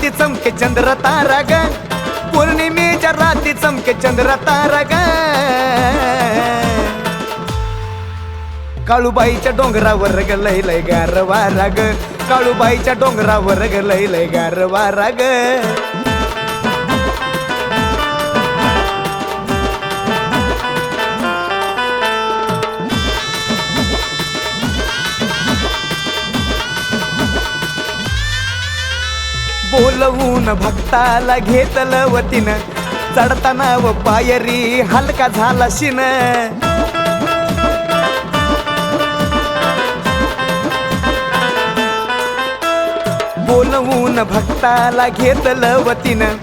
राती चमके चंद्र तारा ग, पौर्णिमेच्या राती चमके चंद्र तारा ग. काळूबाईच्या डोंगरावर ग लय लय गार वारा ग, काळूबाईच्या डोंगरावर ग लय लय गार वारा ग. बोलवून भक्ताला घेतलं वतीनं, चढताना व पायरी हलका झाला शिन. बोलवून भक्ताला घेतलं वतीनं,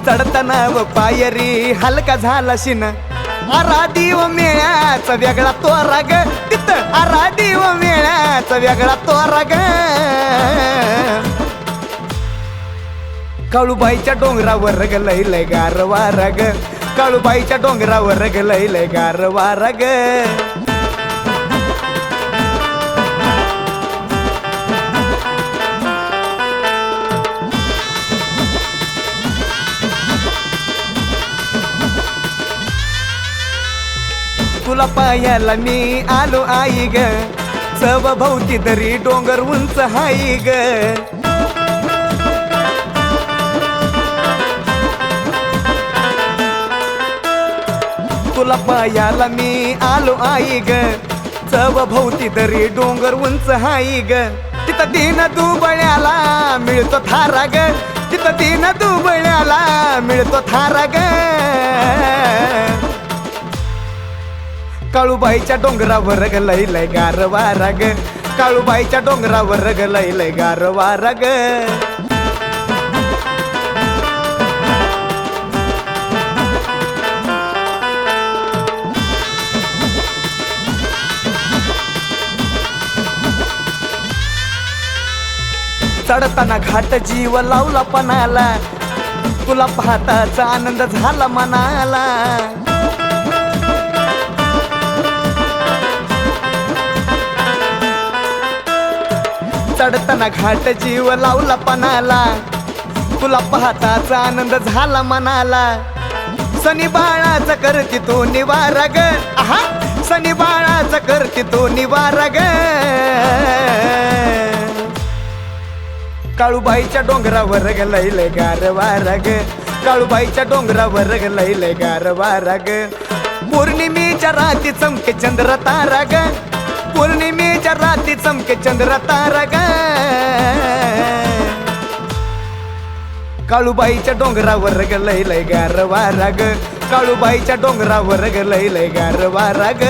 चढताना व पायरी हलका झाला शिन. आराधी व मेळ्याचा वेगळा तोरा ग, तिथं आराधी व मेळ्याचा वेगळा तोरा ग. काळूबाईच्या डोंगरावर ग लय लय गार वारा ग, काळूबाईच्या डोंगरावर ग लय लय गार वारा ग. तुला पायाला मी आलो आई ग, चव भोवती तरी डोंगर उंच हाई ग. तुला पायाला मी आलो आई ग, चव भोवती तरी डोंगर उंच हाई ग. तिथं दिन दुबळ्याला मिळतो थारा ग, तिथं दिन दुबळ्याला मिळतो थारा ग. काळूबाईच्या डोंगरावर ग लय लय गार वारा ग, काळूबाईच्या डोंगरावर ग लय लय गार वारा ग. चढताना घाट जीव लावला पणाला, तुला पाहताचा आनंद झाला मनाला. चढताना घाट जीव लावला पणाला, तुला पाहताचा आनंद झाला मनाला. सनी बाळाचा करती तो निवारा ग, आहा सनी बाळाचा करती तो निवारा ग. काळूबाईच्या डोंगरावर ग लय लय गार वारा ग, काळूबाईच्या डोंगरावर ग लय लय गार वारा ग. पौर्णिमेच्या राती चमके चंद्र तारा ग, पौर्णिमेच्या राती चमके चंद्र तारा ग. काळूबाईच्या डोंगरावर ग लय लय गार वारा ग, काळूबाईच्या डोंगरावर ग लय लय गार वारा ग.